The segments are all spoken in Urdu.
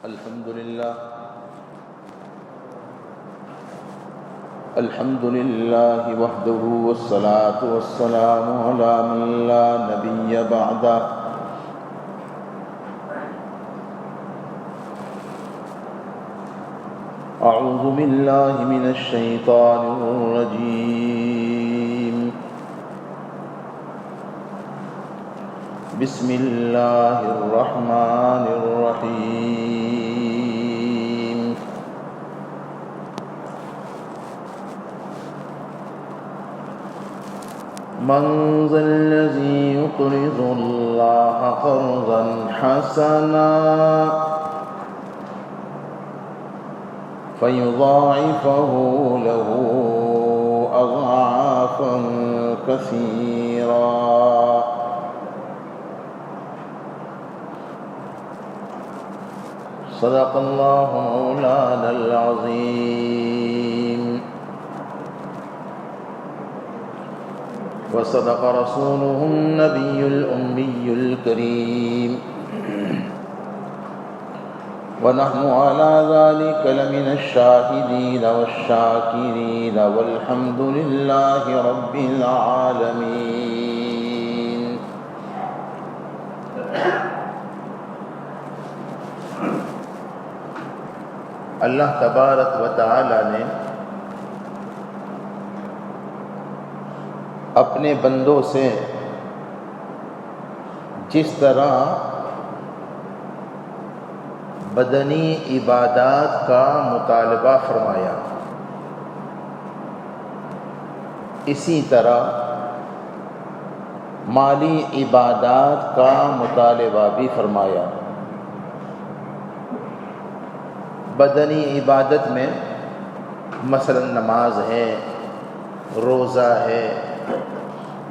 الحمد لله وحده والصلاة والسلام على من لا نبي بعده أعوذ بالله من الشيطان الرجيم بسم الله الرحمن الرحيم من ذا الذي يقرض الله قرضا حسنا فيضاعفه له أضعافا كثيرا صدق الله مولانا العظيم وصدق رسوله النبي الأمي الكريم ونحن على ذلك لمن الشاهدين والشاكرين والحمد لله رب العالمين. اللہ تبارک و تعالی نے اپنے بندوں سے جس طرح بدنی عبادات کا مطالبہ فرمایا، اسی طرح مالی عبادات کا مطالبہ بھی فرمایا۔ بدنی عبادت میں مثلا نماز ہے، روزہ ہے،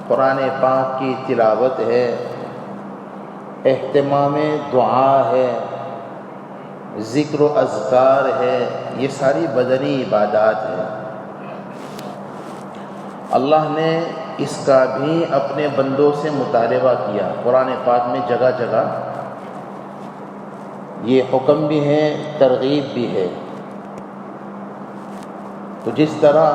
قرآن پاک کی تلاوت ہے، اہتمام دعا ہے، ذکر و اذکار ہے، یہ ساری بدنی عبادات ہیں۔ اللہ نے اس کا بھی اپنے بندوں سے مطالبہ کیا۔ قرآن پاک میں جگہ جگہ یہ حکم بھی ہے، ترغیب بھی ہے۔ تو جس طرح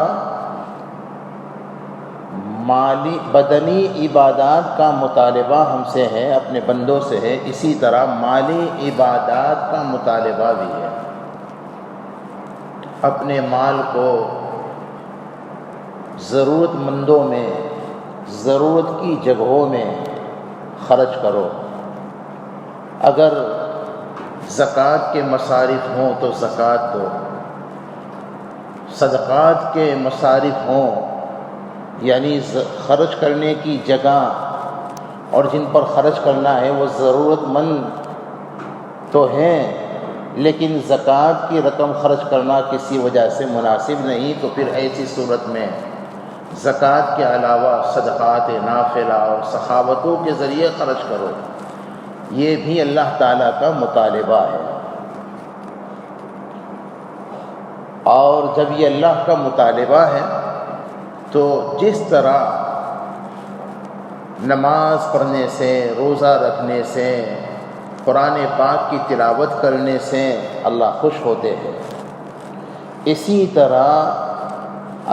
بدنی عبادات کا مطالبہ ہم سے ہے، اپنے بندوں سے ہے، اسی طرح مالی عبادات کا مطالبہ بھی ہے۔ اپنے مال کو ضرورت مندوں میں، ضرورت کی جگہوں میں خرچ کرو۔ اگر زکوٰۃ کے مصارف ہوں تو زکوٰۃ دو، صدقات کے مصارف ہوں یعنی خرچ کرنے کی جگہ اور جن پر خرچ کرنا ہے وہ ضرورت مند تو ہیں، لیکن زکوٰۃ کی رقم خرچ کرنا کسی وجہ سے مناسب نہیں، تو پھر ایسی صورت میں زکوٰۃ کے علاوہ صدقات نافلہ اور سخاوتوں کے ذریعے خرچ کرو۔ یہ بھی اللہ تعالیٰ کا مطالبہ ہے۔ اور جب یہ اللہ کا مطالبہ ہے تو جس طرح نماز پڑھنے سے، روزہ رکھنے سے، قرآن پاک کی تلاوت کرنے سے اللہ خوش ہوتے ہیں، اسی طرح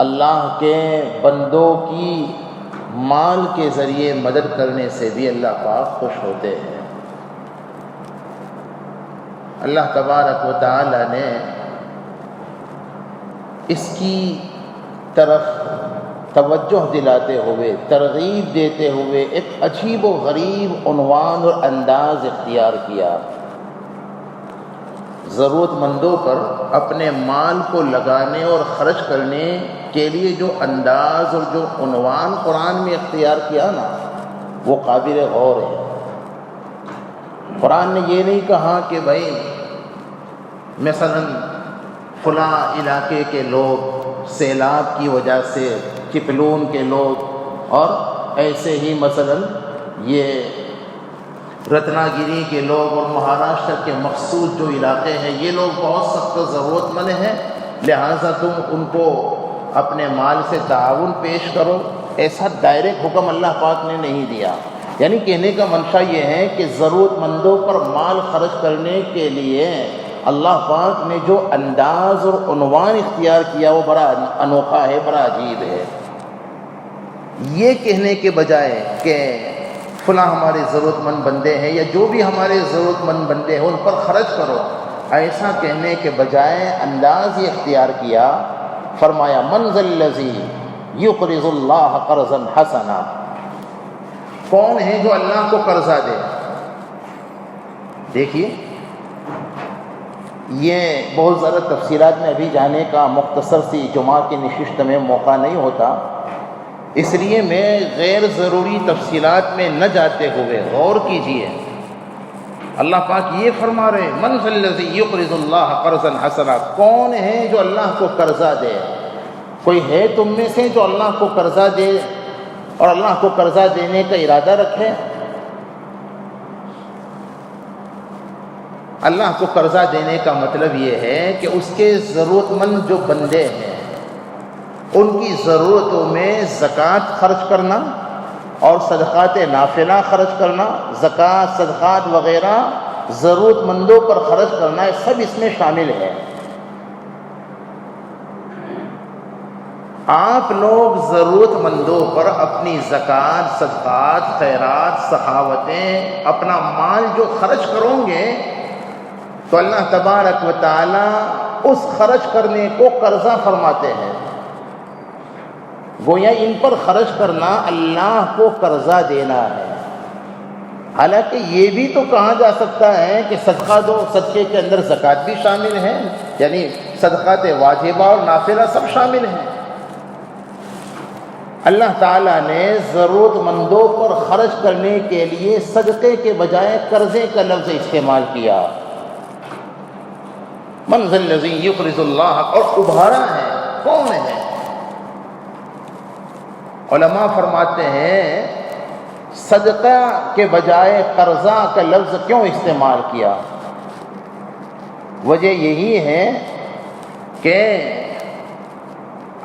اللہ کے بندوں کی مال کے ذریعے مدد کرنے سے بھی اللہ پاک خوش ہوتے ہیں۔ اللہ تبارک و تعالی نے اس کی طرف توجہ دلاتے ہوئے، ترغیب دیتے ہوئے ایک عجیب و غریب عنوان اور انداز اختیار کیا۔ ضرورت مندوں پر اپنے مال کو لگانے اور خرچ کرنے کے لیے جو انداز اور جو عنوان قرآن میں اختیار کیا نا، وہ قابل غور ہے۔ قرآن نے یہ نہیں کہا کہ بھائی مثلا فلاں علاقے کے لوگ سیلاب کی وجہ سے، چپلون کے لوگ، اور ایسے ہی مثلا یہ رتنا گیری کے لوگ اور مہاراشٹر کے مخصوص جو علاقے ہیں، یہ لوگ بہت سخت ضرورت مند ہیں، لہٰذا تم ان کو اپنے مال سے تعاون پیش کرو۔ ایسا ڈائریکٹ حکم اللہ پاک نے نہیں دیا۔ یعنی کہنے کا منشا یہ ہے کہ ضرورت مندوں پر مال خرچ کرنے کے لیے اللہ پاک نے جو انداز اور عنوان اختیار کیا وہ بڑا انوکھا ہے، بڑا عجیب ہے۔ یہ کہنے کے بجائے کہ فلاں ہمارے ضرورت مند بندے ہیں یا جو بھی ہمارے ضرورت مند بندے ہیں ان پر خرچ کرو، ایسا کہنے کے بجائے انداز یہ اختیار کیا، فرمایا من ذا الذی یقرض اللہ قرضا حسنا، کون ہے جو اللہ کو قرضہ دے۔ دیکھیے یہ بہت زیادہ تفصیلات میں ابھی جانے کا مختصر سی جمعہ کی نشست میں موقع نہیں ہوتا، اس لیے میں غیر ضروری تفصیلات میں نہ جاتے ہوئے غور کیجئے۔ اللہ پاک یہ فرما رہے ہیں من ذا الذی یقرض اللہ قرضا حسنا، کون ہے جو اللہ کو قرضہ دے؟ کوئی ہے تم میں سے جو اللہ کو قرضہ دے اور اللہ کو قرضہ دینے کا ارادہ رکھے؟ اللہ کو قرضہ دینے کا مطلب یہ ہے کہ اس کے ضرورت مند جو بندے ہیں ان کی ضرورتوں میں زکوٰۃ خرچ کرنا اور صدقات نافلہ خرچ کرنا، زکوٰۃ صدقات وغیرہ ضرورت مندوں پر خرچ کرنا، یہ سب اس میں شامل ہے۔ آپ لوگ ضرورت مندوں پر اپنی زکوٰۃ، صدقات، خیرات، سخاوتیں، اپنا مال جو خرچ کرو گے تو اللہ تبارک و تعالی اس خرچ کرنے کو قرضہ فرماتے ہیں۔ گویا ان پر خرچ کرنا اللہ کو قرضہ دینا ہے۔ حالانکہ یہ بھی تو کہا جا سکتا ہے کہ صدقہ دو، صدقے کے اندر زکوٰۃ بھی شامل ہے، یعنی صدقات واجبہ اور نافلہ سب شامل ہیں۔ اللہ تعالیٰ نے ضرورت مندوں پر خرچ کرنے کے لیے صدقے کے بجائے قرضے کا لفظ استعمال کیا، من ذا الذی یقرض اللہ، اور ابھارا ہے کون ہے؟ علماء فرماتے ہیں صدقہ کے بجائے قرضہ کا لفظ کیوں استعمال کیا؟ وجہ یہی ہے کہ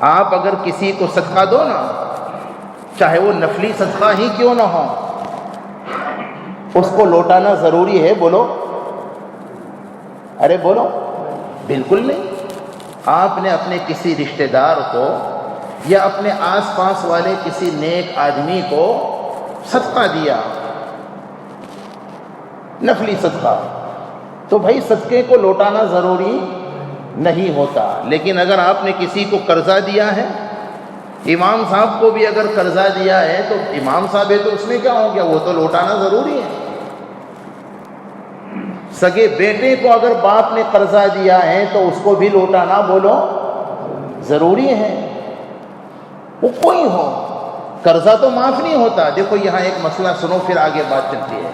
آپ اگر کسی کو صدقہ دو نا، چاہے وہ نفلی صدقہ ہی کیوں نہ ہو، اس کو لوٹانا ضروری ہے؟ بولو، ارے بولو، بالکل نہیں۔ آپ نے اپنے کسی رشتہ دار کو یا اپنے آس پاس والے کسی نیک آدمی کو صدقہ دیا، نفلی صدقہ، تو بھائی صدقے کو لوٹانا ضروری نہیں ہوتا۔ لیکن اگر آپ نے کسی کو قرضہ دیا ہے، امام صاحب کو بھی اگر قرضہ دیا ہے تو امام صاحب ہے تو اس میں کیا ہو گیا، وہ تو لوٹانا ضروری ہے۔ سگے بیٹے کو اگر باپ نے قرضہ دیا ہے تو اس کو بھی لوٹانا بولو ضروری ہے، وہ کوئی ہو، قرضہ تو معاف نہیں ہوتا۔ دیکھو یہاں ایک مسئلہ سنو پھر آگے بات چلتی ہے۔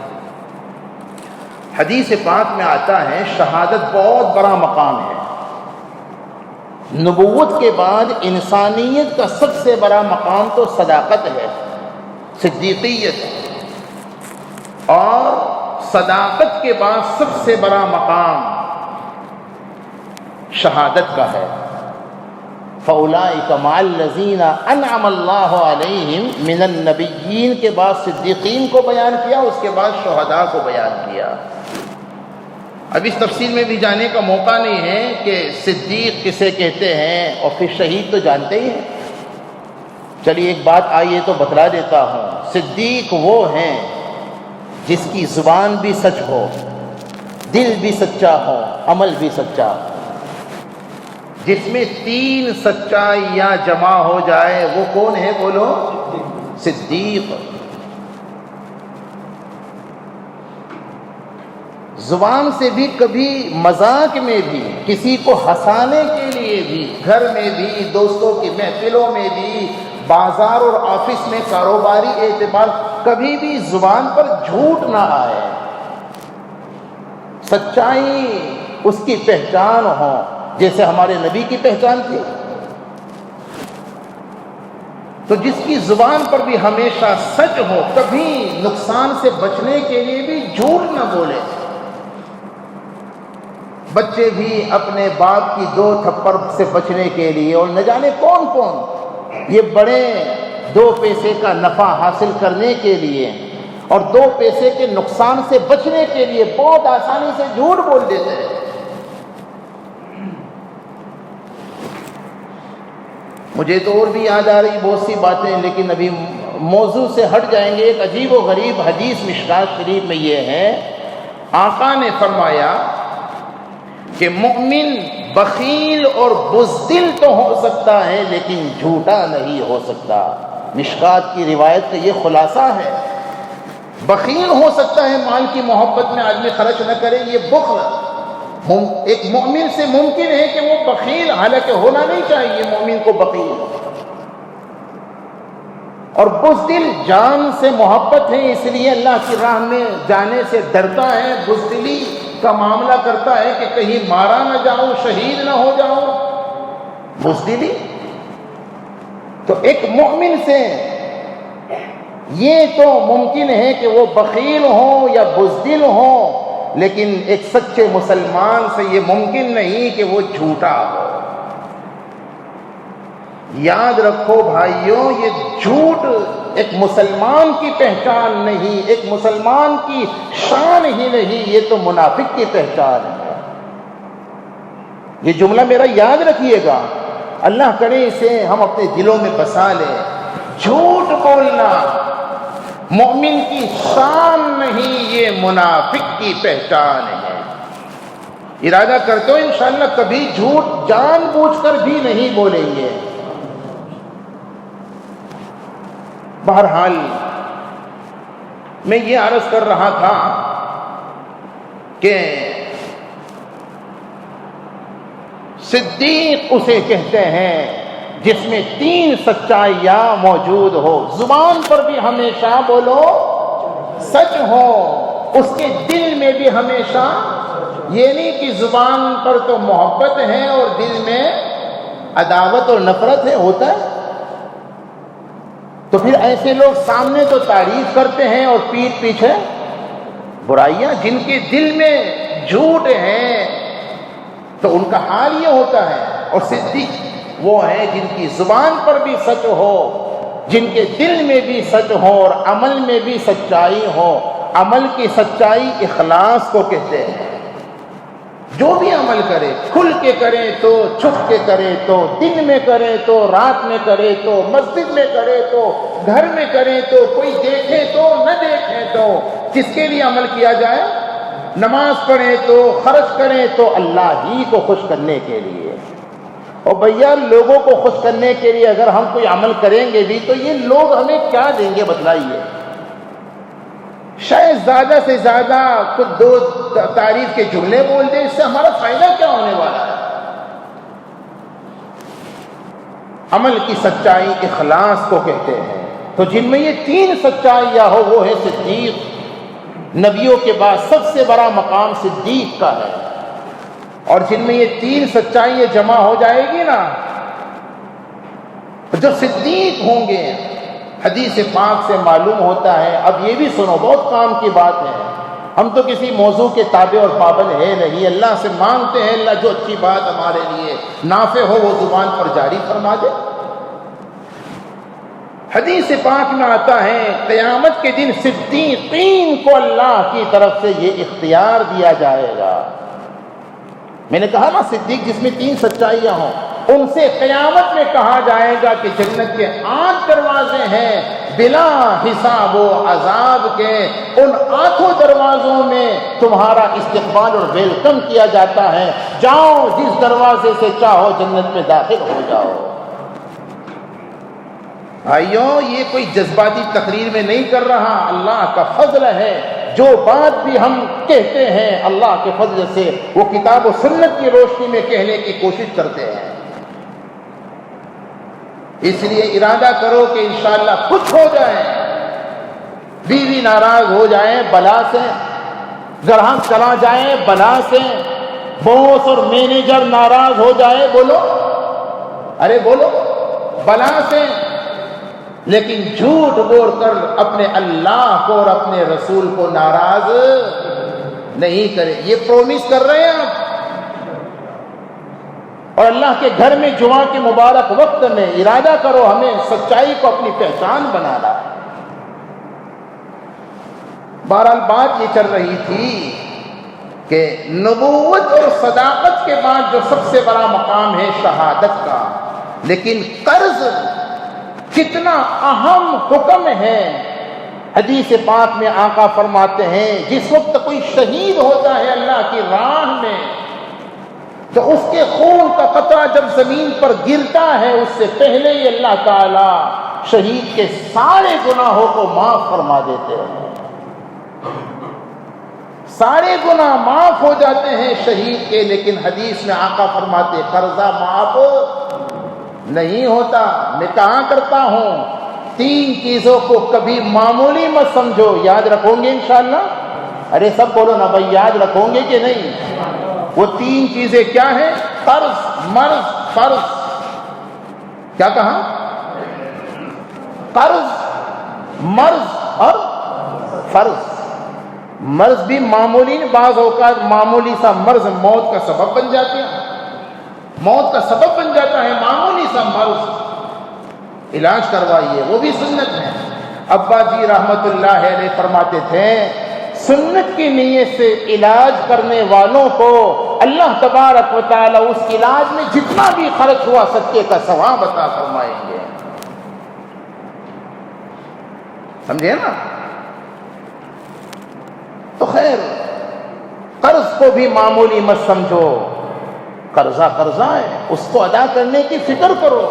حدیث پاک میں آتا ہے شہادت بہت بڑا مقام ہے، نبوت کے بعد انسانیت کا سب سے بڑا مقام تو صداقت ہے، صدیقیت، اور صداقت کے بعد سب سے بڑا مقام شہادت کا ہے۔ فَأُولَٰئِكَ مَعَ الَّذِينَ أَنْعَمَ اللَّهُ عَلَيْهِمْ مِنَ النَّبِيِّينَ کے بعد صدیقین کو بیان کیا، اس کے بعد شہداء کو بیان کیا۔ اب اس تفصیل میں بھی جانے کا موقع نہیں ہے کہ صدیق کسے کہتے ہیں اور پھر شہید تو جانتے ہی ہیں۔ چلیے ایک بات آئیے تو بتلا دیتا ہوں، صدیق وہ ہیں جس کی زبان بھی سچ ہو، دل بھی سچا ہو، عمل بھی سچا ہو۔ جس میں تین سچائیاں جمع ہو جائے وہ کون ہے بولو؟ صدیق۔ زبان سے بھی کبھی مذاق میں بھی، کسی کو ہنسانے کے لیے بھی، گھر میں بھی، دوستوں کی محفلوں میں بھی، بازار اور آفس میں کاروباری اعتبار، کبھی بھی زبان پر جھوٹ نہ آئے، سچائی اس کی پہچان ہو، جیسے ہمارے نبی کی پہچان تھی۔ تو جس کی زبان پر بھی ہمیشہ سچ ہو، کبھی نقصان سے بچنے کے لیے بھی جھوٹ نہ بولے۔ بچے بھی اپنے باپ کی دو تھپڑ سے بچنے کے لیے، اور نہ جانے کون کون یہ بڑے 2 پیسے کا نفع حاصل کرنے کے لیے اور 2 پیسے کے نقصان سے بچنے کے لیے بہت آسانی سے جھوٹ بول دیتے ہیں۔ مجھے تو اور بھی یاد آ رہی بہت سی باتیں، لیکن ابھی موضوع سے ہٹ جائیں گے۔ ایک عجیب و غریب حدیث مشکات شریف میں یہ ہے، آقا نے فرمایا کہ مومن بخیل اور بزدل تو ہو سکتا ہے لیکن جھوٹا نہیں ہو سکتا۔ مشکات کی روایت کا یہ خلاصہ ہے۔ بخیل ہو سکتا ہے، مال کی محبت میں آدمی خرچ نہ کرے، یہ بخل ایک مومن سے ممکن ہے کہ وہ بخیل، حالانکہ ہونا نہیں چاہیے مومن کو بخیل، اور بزدل جان سے محبت ہے اس لیے اللہ کی راہ میں جانے سے ڈرتا ہے، بزدلی کا معاملہ کرتا ہے کہ کہیں مارا نہ جاؤں، شہید نہ ہو جاؤں، بزدلی۔ تو ایک مومن سے یہ تو ممکن ہے کہ وہ بخیل ہو یا بزدل ہو، لیکن ایک سچے مسلمان سے یہ ممکن نہیں کہ وہ جھوٹا ہو۔ یاد رکھو بھائیوں، یہ جھوٹ ایک مسلمان کی پہچان نہیں، ایک مسلمان کی شان ہی نہیں، یہ تو منافق کی پہچان ہے۔ یہ جملہ میرا یاد رکھیے گا، اللہ کرے اسے ہم اپنے دلوں میں بسا لیں۔ جھوٹ بولنا مومن کی شان نہیں، یہ منافق کی پہچان ہے۔ ارادہ کرتے ہو انشاءاللہ کبھی جھوٹ جان بوجھ کر بھی نہیں بولیں گے۔ بہرحال میں یہ عرض کر رہا تھا کہ صدیق اسے کہتے ہیں جس میں 3 سچائیاں موجود ہو، زبان پر بھی ہمیشہ بولو سچ ہو، اس کے دل میں بھی ہمیشہ، یہ نہیں کہ زبان پر تو محبت ہے اور دل میں عداوت اور نفرت ہے، ہوتا ہے؟ تو پھر ایسے لوگ سامنے تو تعریف کرتے ہیں اور پیٹھ پیچھے برائیاں، جن کے دل میں جھوٹ ہے تو ان کا حال یہ ہوتا ہے۔ اور صدیق وہ ہیں جن کی زبان پر بھی سچ ہو، جن کے دل میں بھی سچ ہو اور عمل میں بھی سچائی ہو۔ عمل کی سچائی اخلاص کو کہتے ہیں۔ جو بھی عمل کرے، کھل کے کرے تو، چھپ کے کرے تو، دن میں کرے تو، رات میں کرے تو، مسجد میں کرے تو، گھر میں کرے تو، کوئی دیکھے تو نہ دیکھے تو، کس کے لیے عمل کیا جائے؟ نماز پڑھے تو، خرچ کرے تو اللہ ہی کو خوش کرنے کے لیے۔ اور بھیا لوگوں کو خوش کرنے کے لیے اگر ہم کوئی عمل کریں گے بھی تو یہ لوگ ہمیں کیا دیں گے بتلائیے؟ شاید زیادہ سے زیادہ کچھ 2 تعریف کے جملے بول دیں، اس سے ہمارا فائدہ کیا ہونے والا ہے؟ عمل کی سچائی اخلاص کو کہتے ہیں۔ تو جن میں یہ 3 سچائیاں ہو وہ ہے صدیق۔ نبیوں کے بعد سب سے بڑا مقام صدیق کا ہے، اور جن میں یہ 3 سچائیاں جمع ہو جائے گی نا، جو صدیق ہوں گے، حدیث پاک سے معلوم ہوتا ہے۔ اب یہ بھی سنو، بہت کام کی بات ہے، ہم تو کسی موضوع کے تابع اور پابند ہے نہیں، اللہ سے مانگتے ہیں اللہ جو اچھی بات ہمارے لیے نافع ہو وہ زبان پر جاری فرما دے۔ حدیث پاک میں آتا ہے قیامت کے دن صدیقین کو اللہ کی طرف سے یہ اختیار دیا جائے گا۔ میں نے کہا نا صدیق جس میں 3 سچائیاں ہوں، ان سے قیامت میں کہا جائے گا کہ جنت کے 8 دروازے ہیں بلا حساب و عذاب کے، ان 8 دروازوں میں تمہارا استقبال اور ویلکم کیا جاتا ہے، جاؤ جس دروازے سے چاہو جنت میں داخل ہو جاؤ۔ بھائیوں یہ کوئی جذباتی تقریر میں نہیں کر رہا، اللہ کا فضل ہے، جو بات بھی ہم کہتے ہیں اللہ کے فضل سے وہ کتاب و سنت کی روشنی میں کہنے کی کوشش کرتے ہیں۔ اس لیے ارادہ کرو کہ انشاءاللہ کچھ ہو جائے، بیوی ناراض ہو جائے بلا سے، گراہک چلا جائے بلا سے، باس اور مینیجر ناراض ہو جائے، بولو ارے بولو بلا سے، لیکن جھوٹ بول کر اپنے اللہ کو اور اپنے رسول کو ناراض نہیں کرے۔ یہ پرومس کر رہے ہیں آپ، اور اللہ کے گھر میں جمعہ کے مبارک وقت میں ارادہ کرو ہمیں سچائی کو اپنی پہچان بنانا۔ بہرحال بات یہ چل رہی تھی کہ نبوت اور صداقت کے بعد جو سب سے بڑا مقام ہے شہادت کا، لیکن قرض کتنا اہم حکم ہے. حدیث پاک میں آقا فرماتے ہیں جس وقت کوئی شہید ہوتا ہے اللہ کی راہ میں تو اس کے خون کا قطرہ جب زمین پر گرتا ہے اس سے پہلے ہی اللہ تعالی شہید کے سارے گناہوں کو معاف فرما دیتے ہیں. سارے گناہ معاف ہو جاتے ہیں شہید کے. لیکن حدیث میں آقا فرماتے قرضہ معاف نہیں ہوتا. میں کہاں کرتا ہوں 3 چیزوں کو کبھی معمولی مت سمجھو. یاد رکھو گے انشاءاللہ؟ ارے سب بولو نا بھائی، یاد رکھو گے کہ نہیں؟ وہ 3 چیزیں کیا ہیں؟ قرض، مرض، فرض. کیا کہا؟ قرض، مرض اور فرض. مرض بھی معمولی، بعض اوقات معمولی سا مرض موت کا سبب بن جاتی ہے، موت کا سبب بن جاتا ہے معمولی سا مرض. علاج کروائیے، وہ بھی سنت ہے. ابا جی رحمت اللہ علیہ فرماتے تھے سنت کی نیت سے علاج کرنے والوں کو اللہ تبارک و تعالی اس علاج میں جتنا بھی خرچ ہوا صدقے کا ثواب عطا فرمائیں گے. سمجھے نا؟ تو خیر قرض کو بھی معمولی مت سمجھو. قرضہ قرضہ ہے، اس کو ادا کرنے کی فکر کرو.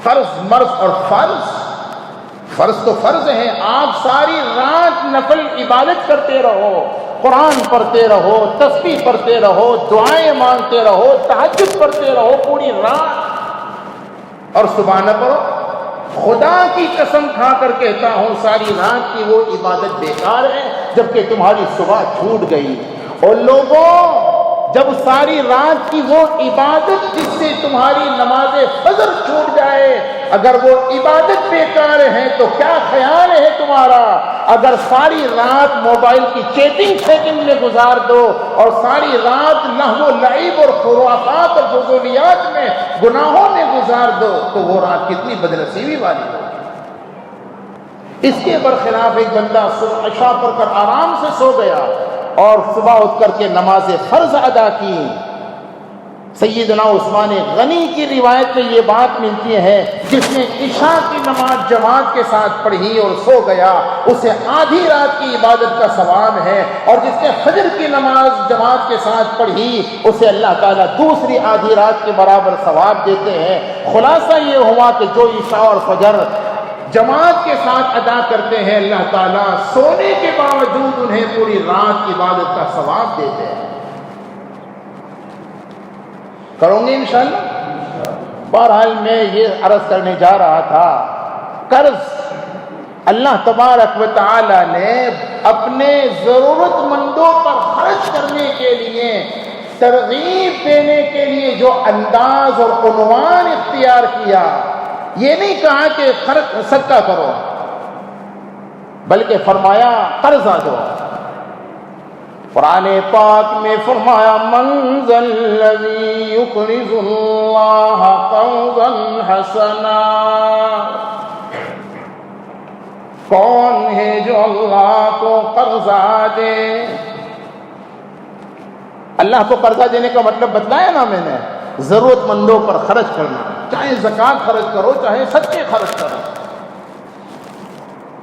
فرض، مرض اور فرض. فرض تو فرض ہے. آپ ساری رات نفل عبادت کرتے رہو، قرآن پڑھتے رہو، تسبیح پڑھتے رہو، دعائیں مانگتے رہو، تہجد پڑھتے رہو پوری رات، اور صبح نہ پڑھو. خدا کی قسم کھا کر کہتا ہوں ساری رات کی وہ عبادت بیکار ہے جبکہ تمہاری صبح چھوٹ گئی. اور لوگوں، جب ساری رات کی وہ عبادت جس سے تمہاری نماز فجر چھوٹ جائے، اگر وہ عبادت بیکار ہے تو کیا خیال ہے تمہارا اگر ساری رات موبائل کی چیٹنگ میں گزار دو اور ساری رات لہو و لعب اور خرافات اور فضولیات میں، گناہوں میں گزار دو، تو وہ رات کتنی بدنصیبی والی ہوگی. اس کے برخلاف ایک بندہ صبح عشاء پڑھ کر آرام سے سو گیا اور صبح اٹھ کر کے نماز فرض ادا کی. سیدنا عثمان غنی کی روایت میں یہ بات ملتی ہے جس نے عشاء کی نماز جماعت کے ساتھ پڑھی اور سو گیا اسے آدھی رات کی عبادت کا ثواب ہے، اور جس نے فجر کی نماز جماعت کے ساتھ پڑھی اسے اللہ تعالیٰ دوسری آدھی رات کے برابر ثواب دیتے ہیں. خلاصہ یہ ہوا کہ جو عشاء اور فجر جماعت کے ساتھ ادا کرتے ہیں اللہ تعالیٰ سونے کے باوجود انہیں پوری رات کی عبادت کا ثواب دیتے ہیں. کرو گے انشاءاللہ؟ بہرحال میں یہ عرض کرنے جا رہا تھا، قرض اللہ تبارک و تعالی نے اپنے ضرورت مندوں پر خرچ کرنے کے لیے، ترغیب دینے کے لیے جو انداز اور عنوان اختیار کیا، یہ نہیں کہا کہ صدقہ کرو، بلکہ فرمایا قرضہ دو. قرآن پاک میں فرمایا من ذا الذی یقرض اللہ قرضا حسنا، کون ہے جو اللہ کو قرضہ دے. اللہ کو قرضہ دینے کا مطلب بتلایا نا میں نے، ضرورت مندوں پر خرچ کرنا، چاہے زکوٰۃ خرچ کرو چاہے صدقے خرچ کرو.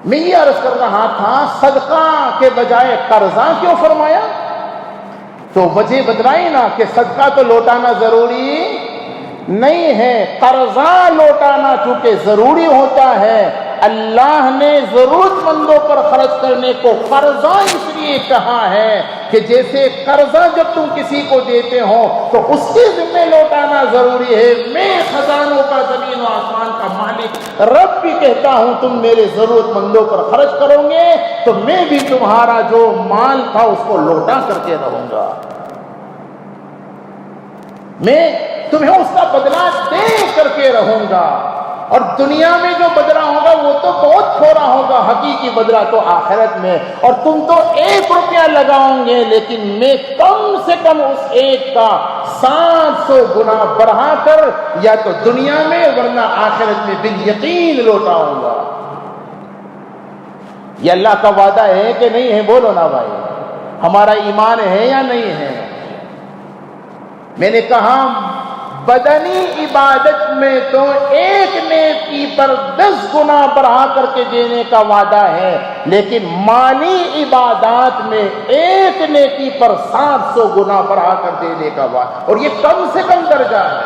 میں یہ عرض کر رہا تھا صدقہ کے بجائے قرضہ کیوں فرمایا؟ تو وجہ بتلائی نا کہ صدقہ تو لوٹانا ضروری نہیں ہے، قرضہ لوٹانا چونکہ ضروری ہوتا ہے. اللہ نے ضرورت مندوں پر خرچ کرنے کو قرضہ اس لیے کہا ہے کہ جیسے قرضہ جب تم کسی کو دیتے ہو تو اس کے ذمہ لوٹانا ضروری ہے. میں خزانوں کا، زمین و آسمان کا مالک رب بھی کہتا ہوں تم میرے ضرورت مندوں پر خرچ کرو گے تو میں بھی تمہارا جو مال تھا اس کو لوٹا کر کے رہوں گا، میں تمہیں اس کا بدلہ دے کر کے رہوں گا. اور دنیا میں جو بدلہ ہوگا وہ تو بہت تھوڑا ہوگا، حقیقی بدلہ تو آخرت میں. اور تم تو 1 روپیہ لگاؤ گے لیکن میں کم سے کم اس 1 کا 700 گنا بڑھا کر یا تو دنیا میں ورنہ آخرت میں بالیقین لوٹاؤں گا. یہ اللہ کا وعدہ ہے کہ نہیں ہے؟ بولو نا بھائی، ہمارا ایمان ہے یا نہیں ہے؟ میں نے کہا بدنی عبادت میں تو ایک نیکی پر 10 گنا بڑھا کر کے دینے کا وعدہ ہے، لیکن مالی عبادات میں ایک نیکی پر 700 گنا بڑھا کر دینے کا وعدہ، اور یہ کم سے کم درجہ ہے۔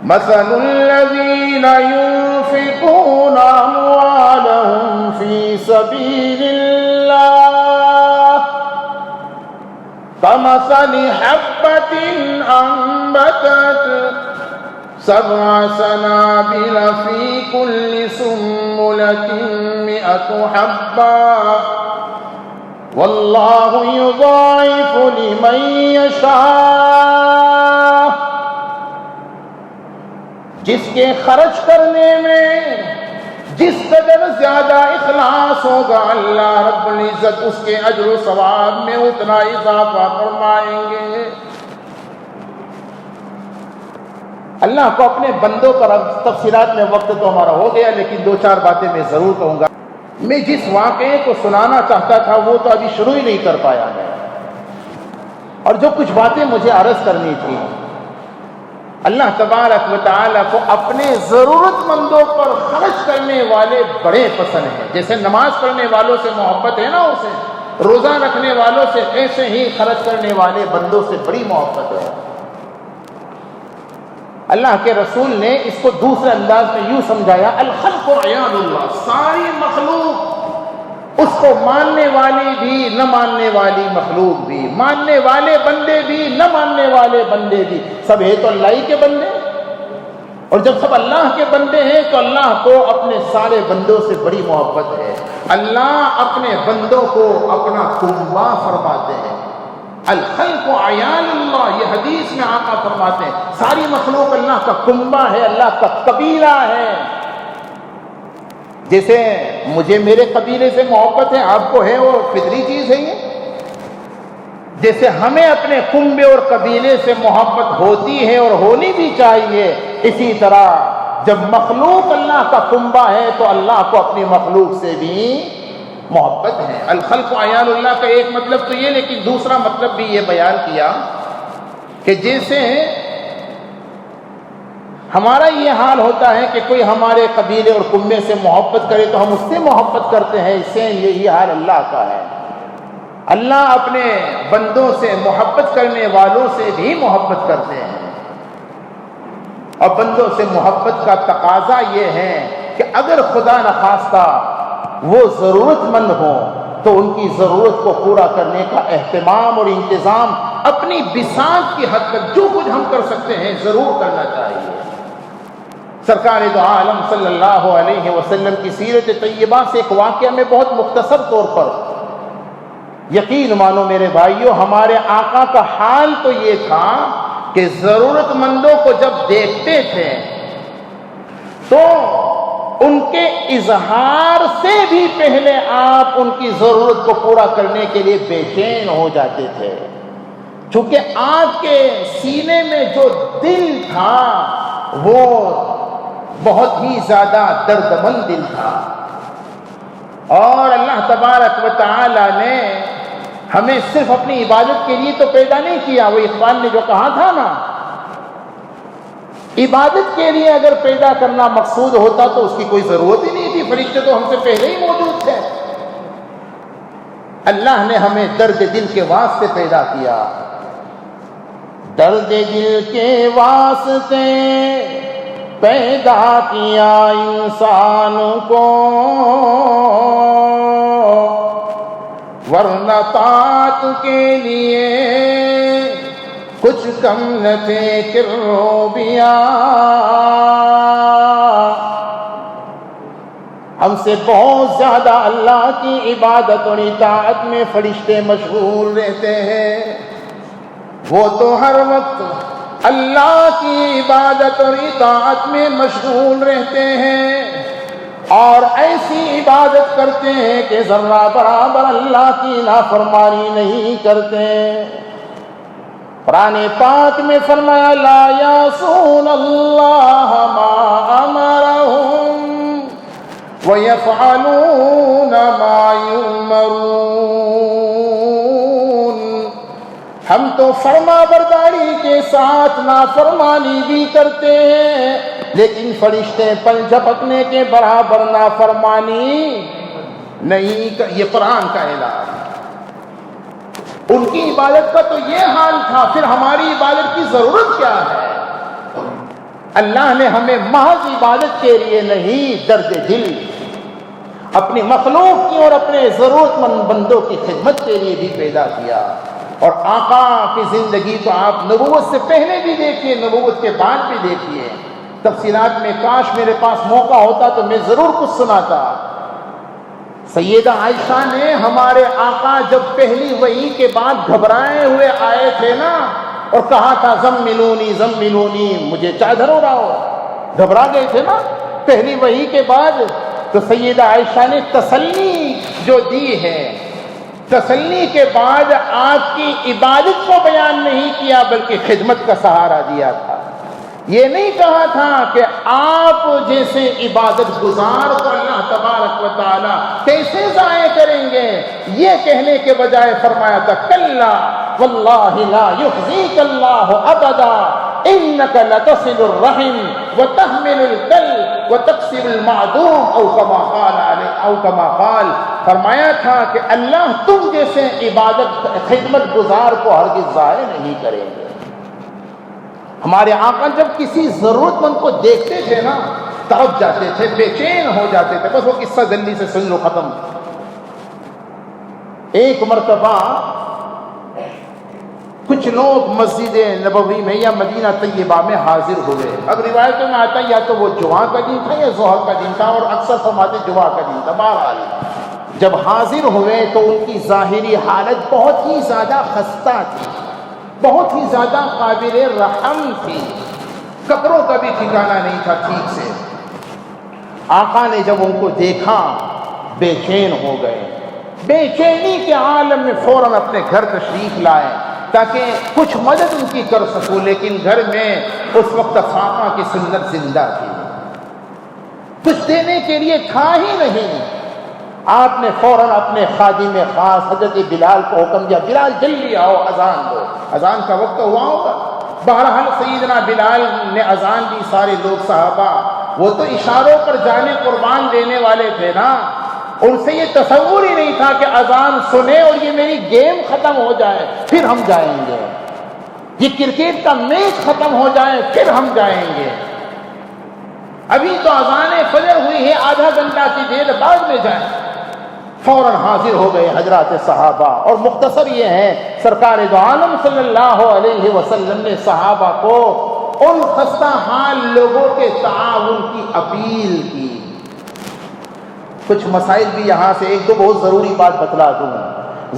مثل الذین ينفقون اموالهم فی سبیل اللہ كمثل حبة أنبتت 7 سنابل في كل سنبلة 100 حبة والله يضاعف لمن يشاء۔ جس کے خرچ کرنے میں جس قدر زیادہ اخلاص ہوگا اللہ رب العزت اس کے اجر و ثواب میں اتنا اضافہ فرمائیں گے۔ اللہ کو اپنے بندوں پر تفصیلات میں وقت تو ہمارا ہو گیا، لیکن 2-4 باتیں میں ضرور کہوں گا۔ میں جس واقعے کو سنانا چاہتا تھا وہ تو ابھی شروع ہی نہیں کر پایا میں، اور جو کچھ باتیں مجھے عرض کرنی تھی، اللہ تبارک و تعالیٰ کو اپنے ضرورت مندوں پر خرچ کرنے والے بڑے پسند ہیں۔ جیسے نماز پڑھنے والوں سے محبت ہے نا اسے، روزہ رکھنے والوں سے، ایسے ہی خرچ کرنے والے بندوں سے بڑی محبت ہے۔ اللہ کے رسول نے اس کو دوسرے انداز میں یوں سمجھایا، الخلق عیال اللہ، ساری مخلوق، اس کو ماننے والی بھی نہ ماننے والی مخلوق بھی، ماننے والے بندے بھی نہ ماننے والے بندے بھی، سب ہے تو اللہ ہی کے بندے، اور جب سب اللہ کے بندے ہیں تو اللہ کو اپنے سارے بندوں سے بڑی محبت ہے۔ اللہ اپنے بندوں کو اپنا کنبہ فرماتے ہیں۔ الخلق عیال اللہ، یہ حدیث میں آقا فرماتے ہیں ساری مخلوق اللہ کا کنبہ ہے، اللہ کا قبیلہ ہے۔ جیسے مجھے میرے قبیلے سے محبت ہے، آپ کو ہے، وہ فطری چیز ہے یہ۔ جیسے ہمیں اپنے کنبے اور قبیلے سے محبت ہوتی ہے اور ہونی بھی چاہیے، اسی طرح جب مخلوق اللہ کا کنبہ ہے تو اللہ کو اپنی مخلوق سے بھی محبت ہے۔ الخلق عیال اللہ کا ایک مطلب تو یہ، لیکن دوسرا مطلب بھی یہ بیان کیا کہ جیسے ہمارا یہ حال ہوتا ہے کہ کوئی ہمارے قبیلے اور کنبے سے محبت کرے تو ہم اس سے محبت کرتے ہیں، اس سے یہی حال اللہ کا ہے۔ اللہ اپنے بندوں سے محبت کرنے والوں سے بھی محبت کرتے ہیں، اور بندوں سے محبت کا تقاضا یہ ہے کہ اگر خدا نخواستہ وہ ضرورت مند ہوں تو ان کی ضرورت کو پورا کرنے کا اہتمام اور انتظام اپنی بساط کی حد تک جو کچھ ہم کر سکتے ہیں ضرور کرنا چاہیے۔ سرکار دو عالم صلی اللہ علیہ وسلم کی سیرت طیبہ سے ایک واقعہ میں بہت مختصر طور پر، یقین مانو میرے بھائیوں، ہمارے آقا کا حال تو یہ تھا کہ ضرورت مندوں کو جب دیکھتے تھے تو ان کے اظہار سے بھی پہلے آپ ان کی ضرورت کو پورا کرنے کے لیے بے چین ہو جاتے تھے، چونکہ آپ کے سینے میں جو دل تھا وہ بہت ہی زیادہ درد مند دل تھا۔ اور اللہ تبارک و تعالی نے ہمیں صرف اپنی عبادت کے لیے تو پیدا نہیں کیا، وہ اقبال نے جو کہا تھا نا، عبادت کے لیے اگر پیدا کرنا مقصود ہوتا تو اس کی کوئی ضرورت ہی نہیں تھی، فرشتے تو ہم سے پہلے ہی موجود تھے۔ اللہ نے ہمیں درد دل کے واسطے پیدا کیا، درد دل کے واسطے پیدا کیا انسان کو، ورنہ طاعت کے لیے کچھ کم نہ تھے کروبیا۔ ہم سے بہت زیادہ اللہ کی عبادت اور اطاعت میں فرشتے مشغول رہتے ہیں، وہ تو ہر وقت اللہ کی عبادت اور اطاعت میں مشغول رہتے ہیں، اور ایسی عبادت کرتے ہیں کہ ذرہ برابر اللہ کی نافرمانی نہیں کرتے۔ قرآن پاک میں فرمایا لا یعصون اللہ ما امرہم ویفعلون ما یؤمرون۔ ہم تو فرما برداری کے ساتھ نافرمانی بھی کرتے ہیں، لیکن فرشتے پر جھپکنے کے برابر نافرمانی نہیں۔ یہ قرآن کا اعلان۔ ان کی عبادت کا تو یہ حال تھا، پھر ہماری عبادت کی ضرورت کیا ہے؟ اللہ نے ہمیں محض عبادت کے لیے نہیں، درد دل اپنی مخلوق کی اور اپنے ضرورت مند بندوں کی خدمت کے لیے بھی پیدا کیا۔ اور آقا کی زندگی تو آپ نبوت سے پہلے بھی دیکھیے، نبوت کے بعد بھی دیکھیے، تفصیلات میں کاش میرے پاس موقع ہوتا تو میں ضرور کچھ سناتا۔ سیدہ عائشہ نے ہمارے آقا جب پہلی وحی کے بعد گھبرائے ہوئے آئے تھے نا اور کہا تھا زملونی زملونی، مجھے چادر اڑاؤ، گھبرا گئے تھے نا پہلی وحی کے بعد، تو سیدہ عائشہ نے تسلی جو دی ہے، تسلی کے بعد آپ کی عبادت کو بیان نہیں کیا بلکہ خدمت کا سہارا دیا تھا۔ یہ نہیں کہا تھا کہ آپ جیسے عبادت گزار کو اللہ تبارک و تعالی کیسے ضائع کریں گے، یہ کہنے کے بجائے فرمایا تھا کلا واللہ لا یخزیک اللہ ابدا انک لتصل الرحم وتحمل الکل وتکسب المعدوم او کما قال، فرمایا تھا کہ اللہ تم جیسے عبادت خدمت گزار کو ہرگز ضائع نہیں کریں گے۔ ہمارے آقا جب کسی ضرورت مند کو دیکھتے تھے نا تڑپ جاتے تھے، بے چین ہو جاتے تھے۔ بس وہ قصہ جلدی سے سن لو، ختم۔ ایک مرتبہ کچھ لوگ مسجد نبوی میں یا مدینہ طیبہ میں حاضر ہوئے۔ اب روایتوں میں آتا ہے یا تو وہ جمعہ کا دن تھا یا ظہر کا دن تھا، اور اکثر فرماتے جمعہ کا دن تھا۔ بہرحال جب حاضر ہوئے تو ان کی ظاہری حالت بہت ہی زیادہ خستہ تھی، بہت ہی زیادہ قابل رحم تھی، کپڑوں کا بھی ٹھکانہ نہیں تھا ٹھیک سے۔ آقا نے جب ان کو دیکھا بے چین ہو گئے، بے چینی کے عالم میں فوراً اپنے گھر تشریف لائے تاکہ کچھ مدد ان کی کر سکوں، لیکن گھر میں اس وقت فاطمہ کی سنت زندہ تھی، کچھ دینے کے لیے تھا ہی نہیں۔ آپ نے فوراً اپنے خادم خاص حضرت بلال کو حکم دیا، بلال جلدی آؤ اذان دو۔ اذان کا وقت ہوا ہوگا۔ بہرحال سیدنا بلال نے اذان دی، سارے لوگ صحابہ وہ تو اشاروں پر جانے قربان دینے والے تھے نا، ان سے یہ تصور ہی نہیں تھا کہ اذان سنے اور یہ میری گیم ختم ہو جائے پھر ہم جائیں گے، یہ کرکٹ کا میچ ختم ہو جائے پھر ہم جائیں گے، ابھی تو اذان فجر ہوئی ہے، آدھا گھنٹہ کی دیر بعد میں جائیں۔ فوراً حاضر ہو گئے حضرات صحابہ، اور مختصر یہ ہے سرکار دو عالم صلی اللہ علیہ وسلم نے صحابہ کو ان خستہ حال لوگوں کے تعاون کی اپیل کی۔ کچھ مسائل بھی یہاں سے ایک دو بہت ضروری بات بتلا دوں۔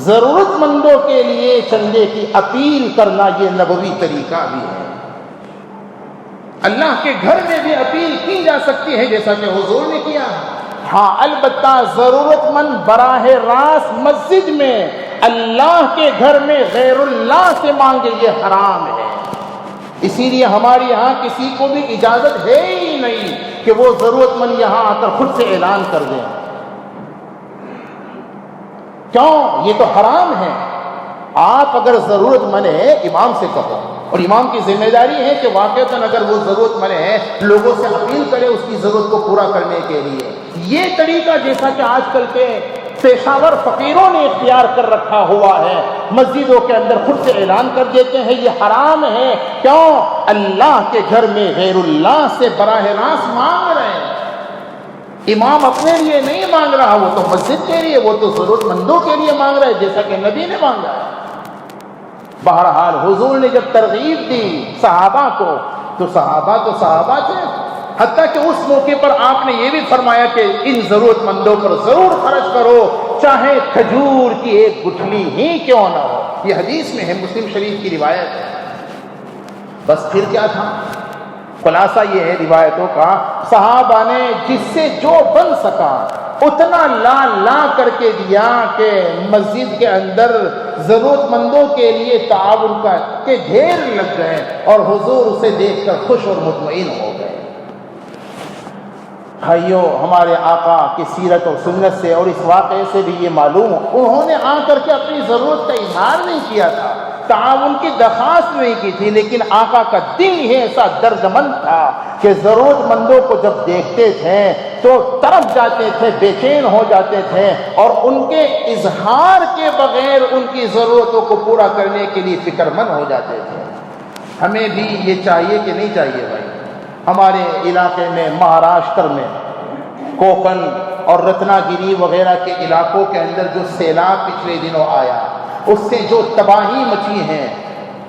ضرورت مندوں کے لیے چندے کی اپیل کرنا یہ نبوی طریقہ بھی ہے۔ اللہ کے گھر میں بھی اپیل کی جا سکتی ہے جیسا کہ حضور نے کیا، ہاں البتہ ضرورت مند براہ راست مسجد میں اللہ کے گھر میں غیر اللہ سے مانگے یہ حرام ہے۔ اسی لیے ہمارے یہاں کسی کو بھی اجازت ہے ہی نہیں کہ وہ ضرورت مند یہاں آ کر خود سے اعلان کر دیں۔ کیوں؟ یہ تو حرام ہے۔ آپ اگر ضرورت مند ہے امام سے کہو، اور امام کی ذمہ داری ہے کہ واقعتاً اگر وہ ضرورت مند ہے لوگوں سے اپیل کرے اس کی ضرورت کو پورا کرنے کے لیے۔ یہ طریقہ جیسا کہ آج کل کے پیشہ ور فقیروں نے اختیار کر رکھا ہوا ہے، مسجدوں کے اندر خود سے اعلان کر دیتے ہیں، یہ حرام ہے۔ کیوں؟ اللہ کے گھر میں غیر اللہ سے براہ راست مانگ رہے ہیں۔ امام اپنے لیے نہیں مانگ رہا، وہ تو مسجد کے لیے، وہ تو ضرورت مندوں کے لیے مانگ رہے جیسا کہ نبی نے مانگا ہے۔ بہرحال حضور نے جب ترغیب دی صحابہ کو تو صحابہ تھے، حتیٰ کہ اس موقع پر آپ نے یہ بھی فرمایا کہ ان ضرورت مندوں پر ضرور خرچ کرو، چاہے کھجور کی ایک گٹھلی ہی کیوں نہ ہو۔ یہ حدیث میں ہے، مسلم شریف کی روایت ہے۔ بس پھر کیا تھا؟ خلاصہ یہ ہے روایتوں کا، صحابہ نے جس سے جو بن سکا اتنا لا کر کے دیا کہ مسجد کے اندر ضرورت مندوں کے لیے تعاون کا کہ ڈھیر لگ گئے، اور حضور اسے دیکھ کر خوش اور مطمئن ہو گئے۔ بھائیوں، ہمارے آقا کی سیرت اور سنت سے اور اس واقعے سے بھی یہ معلوم، انہوں نے آ کر کے اپنی ضرورت کا اظہار نہیں کیا تھا، تعاون کی درخواست نہیں کی تھی، لیکن آقا کا دل ہی ایسا دردمند تھا کہ ضرورت مندوں کو جب دیکھتے تھے تو تڑپ جاتے تھے، بے چین ہو جاتے تھے، اور ان کے اظہار کے بغیر ان کی ضرورتوں کو پورا کرنے کے لیے فکر مند ہو جاتے تھے۔ ہمیں بھی یہ چاہیے کہ نہیں چاہیے بھائی؟ ہمارے علاقے میں، مہاراشٹر میں، کوکن اور رتنا گیری وغیرہ کے علاقوں کے اندر جو سیلاب پچھلے دنوں آیا، اس سے جو تباہی مچی ہے،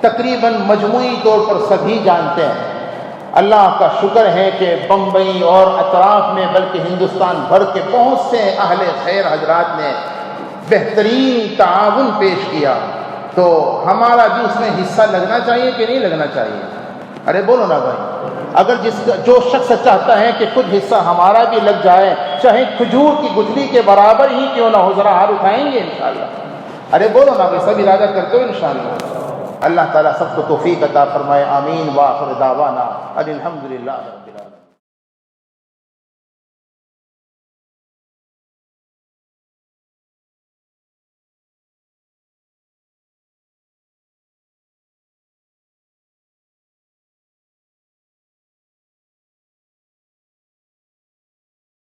تقریباً مجموعی طور پر سبھی جانتے ہیں۔ اللہ کا شکر ہے کہ بمبئی اور اطراف میں بلکہ ہندوستان بھر کے بہت سے اہل خیر حضرات نے بہترین تعاون پیش کیا، تو ہمارا بھی اس میں حصہ لگنا چاہیے کہ نہیں لگنا چاہیے؟ ارے بولو نا بھائی، اگر جو شخص چاہتا ہے کہ کچھ حصہ ہمارا بھی لگ جائے، چاہے کھجور کی گٹھلی کے برابر ہی کیوں نہ ہو، ذرا ہاتھ اٹھائیں گے انشاءاللہ؟ ارے بولو نا بھائی، سب ارادہ کرتے ہو انشاءاللہ؟ اللہ تعالیٰ سب کو توفیق عطا فرمائے، آمین، وآخر دعوانا ان الحمدللہ رب العالمین۔